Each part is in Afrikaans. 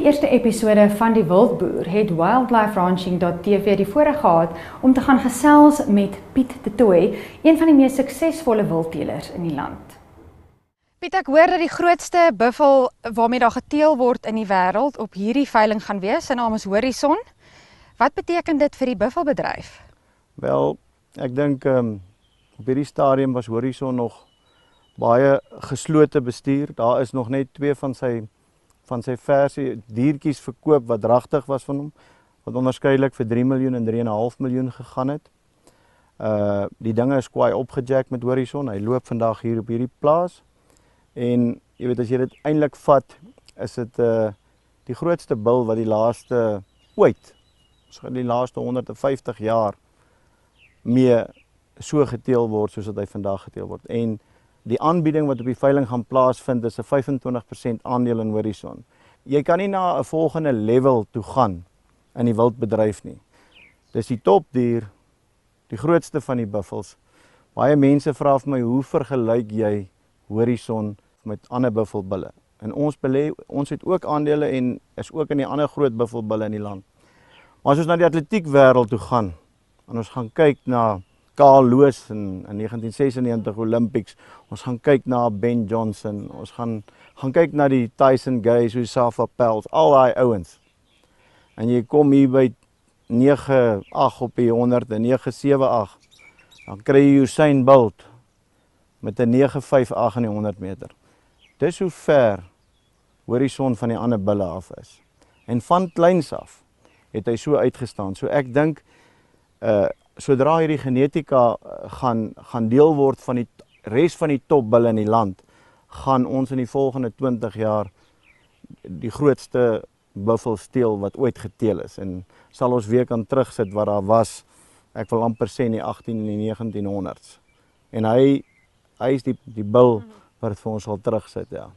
eerste episode van Die Wildboer het wildliferanching.tv die voorreg gehad om te gaan gesels met Piet de Tooy, een van die mees suksesvolle wildteelers in die land. Piet, ek hoor dat die grootste buffel waarmee daar geteel word in die wêreld op hierdie veiling gaan wees. Sy naam is Horison. Wat beteken dit vir die buffelbedryf? Wel, ek dink op hierdie stadium was Horison nog baie geslote bestuur. Daar is nog net 2 van sy versie diertjies verkoop wat dragtig was van hom, wat onderskeidelik vir 3 miljoen en 3,5 miljoen gegaan het. Die dinge is kwaai opgejack met Horison. Hy loop vandag hier op hierdie plaas. En jy weet, as jy dit eintlik vat, is dit die grootste bil wat die laaste ooit, die laaste 150 jaar mee so geteel word soos wat hy vandag geteel word. En die aanbieding wat op die veiling gaan plaasvind is 'n 25% aandeel in Horison. Jy kan nie na 'n volgende level toe gaan in die wildbedryf nie. Dis die topdier, die grootste van die buffels. Baie mense vra vir my, hoe vergelyk jy Horison met ander buffelbulle? En ons het ook aandele en is ook in die ander groot buffelbulle in die land. Maar as ons na die atletiek wêreld toe gaan, en ons gaan kyk na Carl Lewis in 1996 Olympics, ons gaan kyk na Ben Johnson, ons gaan kyk na die Tyson Gays, Usafa Pels, al daai ouens. En jy kom hier by 9.8 op die 100 en 9.78, dan kry jy Usain Bolt met 'n 9.58 in die 100 meter. Dis hoe ver Horison van die ander bulle af is. En van kleins af het hy so uitgestaan. So ek dink sodra hierdie genetika gaan deel word van die res van die topbulle in die land, gaan ons in die volgende 20 jaar die grootste buffels teel wat ooit geteel is. En sal ons weer kan terugsit wat daar was, ek wil amper sê in die 18 en die 1900s. En hy is die bil wat het vir ons sal terugsit, ja.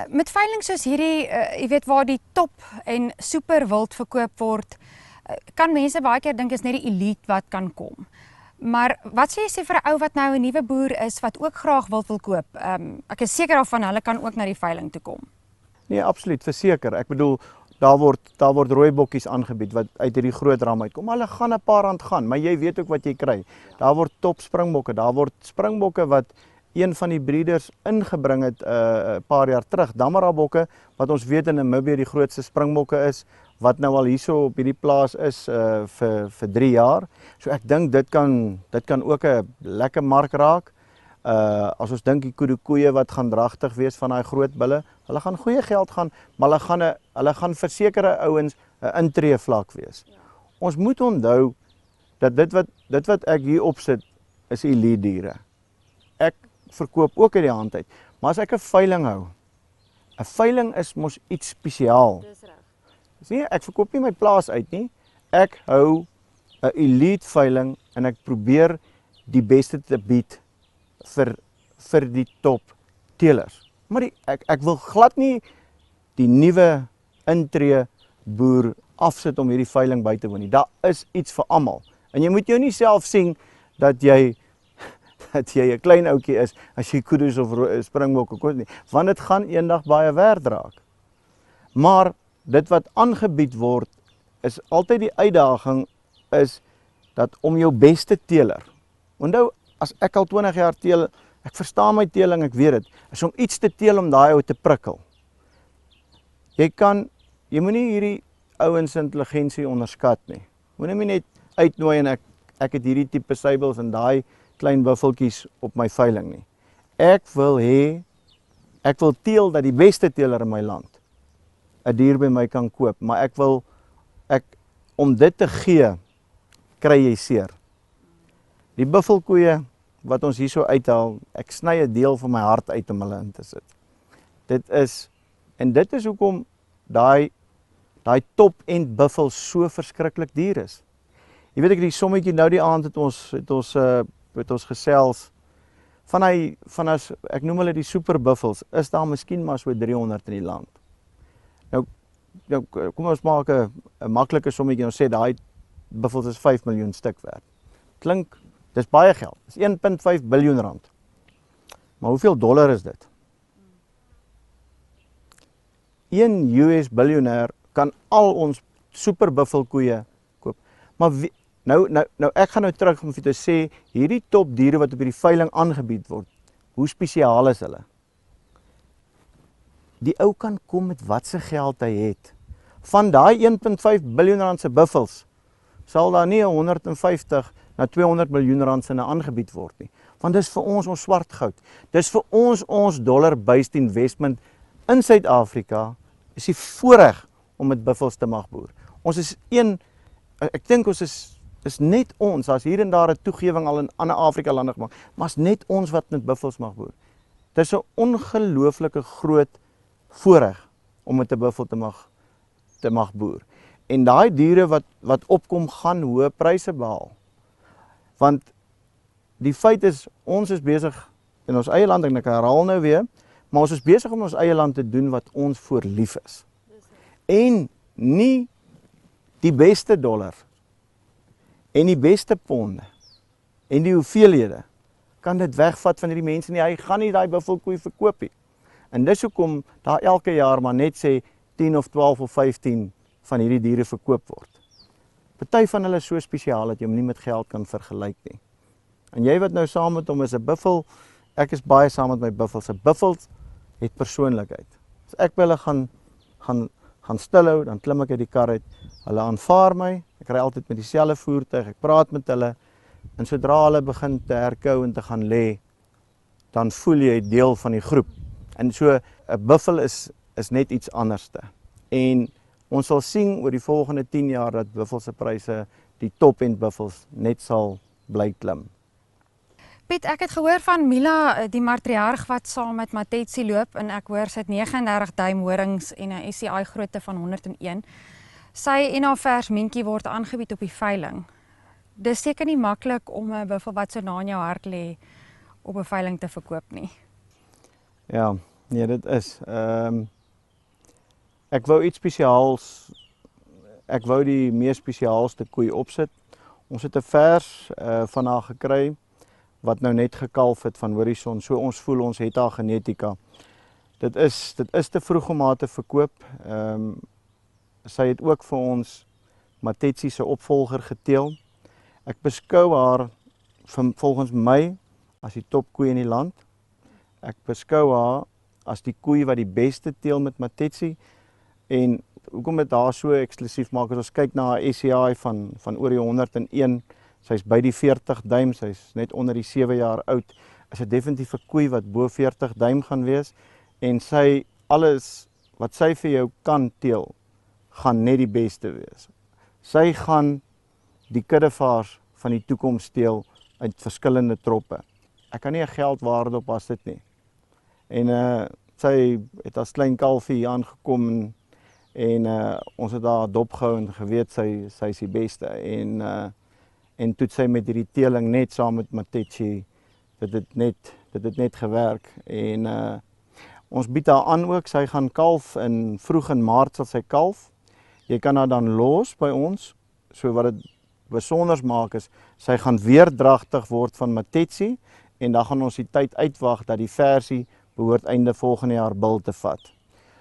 Met veiling soos hierdie, jy weet waar die top en super wild verkoop word, kan mense baie keer dink is net die elite wat kan kom. Maar wat sê jy vir 'n ou wat nou 'n nuwe boer is wat ook graag wild wil koop? Ek is seker daarvan hulle kan ook na die veiling toe kom. Nee, absoluut, verseker. Ek bedoel, daar word rooi bokkies aangebied wat uit hierdie groot ram uitkom. Hulle gaan 'n paar rand gaan, maar jy weet ook wat jy kry. Daar word top springbokke, daar word springbokke wat een van die breeders ingebring het 'n paar jaar terug. Damara bokke wat ons weet in Namibië die grootste springbokke is, wat nou al hierso op hierdie plaas is vir 3 jaar. So ek dink dit kan ook 'n lekker mark raak. As ons dink die koeie wat gaan dragtig wees van daai groot bulle, hulle gaan goeie geld gaan, maar hulle gaan vir sekere ouens 'n intree vlak wees. Ja. Ons moet onthou dat dit wat ek hier opsit is elite diere. Ek verkoop ook uit die hand uit, maar as ek 'n veiling hou, 'n veiling is mos iets spesiaal. Dis reg. Nee, ek verkoop nie my plaas uit nie. Ek hou 'n elite veiling en ek probeer die beste te bied vir die top teelers. Maar ek wil glad nie die nuwe intree boer afsit om hierdie veiling by te woon nie. Daar is iets vir almal. En jy moet jou nie self sien dat jy 'n klein ouetjie is as jy kuddes of springbokke koop nie, want dit gaan eendag baie werd raak. Maar dit wat aangebied word is altyd die uitdaging is dat om jou beste teeler. Onthou, as ek al 20 jaar teel, ek verstaan my teeling, ek weet dit, is om iets te teel om daai ou te prikkel. Jy moenie hierdie ouens se intelligensie onderskat nie. Moenie my net uitnooi en ek het hierdie tipe seibels en daai klein buffeltjies op my veiling nie. Ek wil teel dat die beste teeler in my land 'n dier by my kan koop, maar om dit te gee, kry jy seer. Die buffelkoeie wat ons hierso uithaal, ek sny 'n deel van my hart uit om hulle in te sit. Dit is hoekom daai top-end buffel so verskriklik duur is. Jy weet ek die sommetjie nou die aand het ons gesels ek noem hulle die super buffels, is daar miskien maar so 300 in die land. Nou kom ons maak 'n maklike sommetjie en ons sê daai buffels is 5 miljoen stuk werd. Klink, dis baie geld. Dis 1.5 biljoen rand. Maar hoeveel dollar is dit? een US biljoenêr kan al ons superbuffelkoeie koop. Maar nou ek gaan nou terug om vir te sê, hierdie topdiere wat op hierdie veiling aangebied word, hoe spesiaal is hulle? Die ou kan kom met wat se geld hy het. Van daai 1.5 biljoen rand se buffels sal daar nie 150 na 200 miljoen rand se aangebied word nie. Want dis vir ons swart goud. Dis vir ons dollar-based investment in Suid-Afrika is die voorreg om met buffels te mag boer. Ons is ek dink ons is net ons, as hier en daar 'n toegewing al in ander Afrika lande gemaak, maar is net ons wat met buffels mag boer. Dis 'n ongelooflike groot voorreg om met 'n buffel te mag boer. En daai diere wat opkom gaan hoë pryse behaal. Want die feit is, ons is besig in ons eie land, en ek herhaal nou weer, maar ons is besig om ons eie land te doen wat ons voor lief is. En nie die beste dollar en die beste ponde en die hoeveelhede kan dit wegvat van hierdie mense nie. Hy gaan nie daai buffelkoei verkoop nie. En dis hoekom daar elke jaar maar net sê 10 of 12 of 15 van hierdie diere verkoop word. Party van hulle is so spesiaal dat jy hom nie met geld kan vergelyk nie. En jy wat nou saam met hom is 'n buffel, ek is baie saam met my buffels. 'n Buffel het persoonlikheid. As ek by hulle gaan stilhou, dan klim ek uit die kar uit. Hulle aanvaar my, ek ry altyd met dieselfde voertuig, ek praat met hulle, en sodra hulle begin te herkou en te gaan lê, dan voel jy deel van die groep. En so 'n buffel is net iets anderste. En ons sal sien oor die volgende 10 jaar dat buffel se pryse, die top-end buffels, net sal bly klim. Piet, ek het gehoor van Mila, die matriarg wat saam met Matetsi loop, en ek hoor sy het 39 duim horings en 'n SCI grootte van 101. Sy en haar vers mientjie word aangebied op die veiling. Dis seker nie maklik om 'n buffel wat so na in jou hart lê op 'n veiling te verkoop nie. Ja, nee, dit is. Ek wou iets spesiaals. Ek wou die mees spesiaalste koei opsit. Ons het 'n vers van haar gekry wat nou net gekalf het van Horison. So ons voel ons het haar genetika. Dit is te vroeg om haar te verkoop. Sy het ook vir ons Matetsi se opvolger geteel. Ek beskou haar volgens my as die topkoei in die land. Ek beskou haar as die koei wat die beste teel met Matetsi. En hoekom dit haar so eksklusief maak, as ons kyk na haar SCI van oor die 101, sy's by die 40 duim, sy's net onder die 7 jaar oud, is 'n definitief 'n koei wat bo 40 duim gaan wees, en sy alles wat sy vir jou kan teel, gaan net die beste wees. Sy gaan die kuddevaars van die toekoms teel uit verskillende troppe. Ek kan nie 'n geldwaarde op as dit nie. En sy het as klein kalfie hier aangekom en ons het haar dopgehou en geweet sy is die beste. En toe sy met hierdie teeling net saam met Matetsi, dit het net gewerk. En ons bied haar aan ook, sy gaan kalf vroeg in Maart sal sy kalf. Jy kan haar dan los by ons. So wat dit besonders maak is, sy gaan weer dragtig word van Matetsi, en dan gaan ons die tyd uitwag dat die versie behoort einde volgende jaar bil te vat.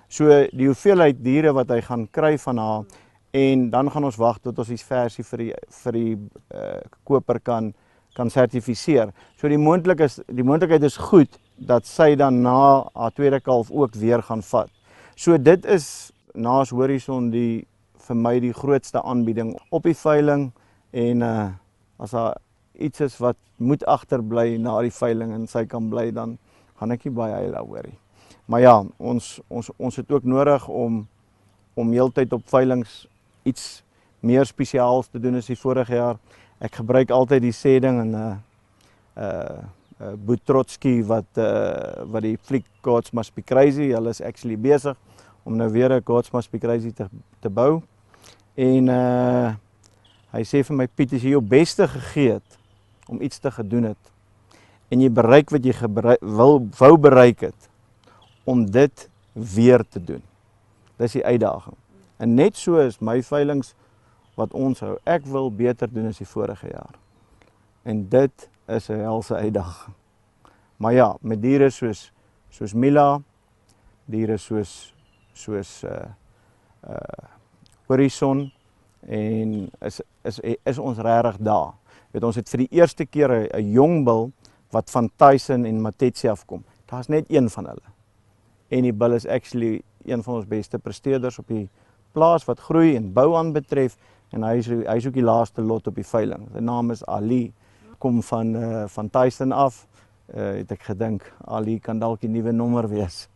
So die hoeveelheid diere wat hy gaan kry van haar, en dan gaan ons wag tot ons die versie vir die koper kan sertifiseer. So die moontlikheid is goed dat sy dan na haar tweede kalf ook weer gaan vat. So dit is naas Horison vir my die grootste aanbieding op die veiling, en as daar iets is wat moet agterbly na die veiling en sy kan bly, dan gaan ek nie baie huil daaroor nie. Maar ja, ons het ook nodig om heeltyd op veilings iets meer spesiaals te doen as die vorige jaar. Ek gebruik altyd die sêding en Boet Trotsky wat die fliek Gods Must Be Crazy, hulle is actually besig om nou weer 'n Gods Must Be Crazy te bou. En hy sê vir my, Piet, as jy jou beste gegee het om iets te gedoen het, en jy bereik wat jy wou bereik het, om dit weer te doen. Dis die uitdaging. En net so is my veilings wat ons hou. Ek wil beter doen as die vorige jaar. En dit is 'n helse uitdaging. Maar ja, met diere soos Mila, diere soos soos Horizon en is ons regtig daar. Ons het vir die eerste keer 'n jong bil wat van Tyson en Matetsi afkom. Daar's net een van hulle. En die bil is actually een van ons beste presteerders op die plaas wat groei en bou aan betref en hy is ook die laaste lot op die veiling. Sy naam is Ali. Kom van Tyson af. Het ek gedink Ali kan dalk die nuwe nommer wees.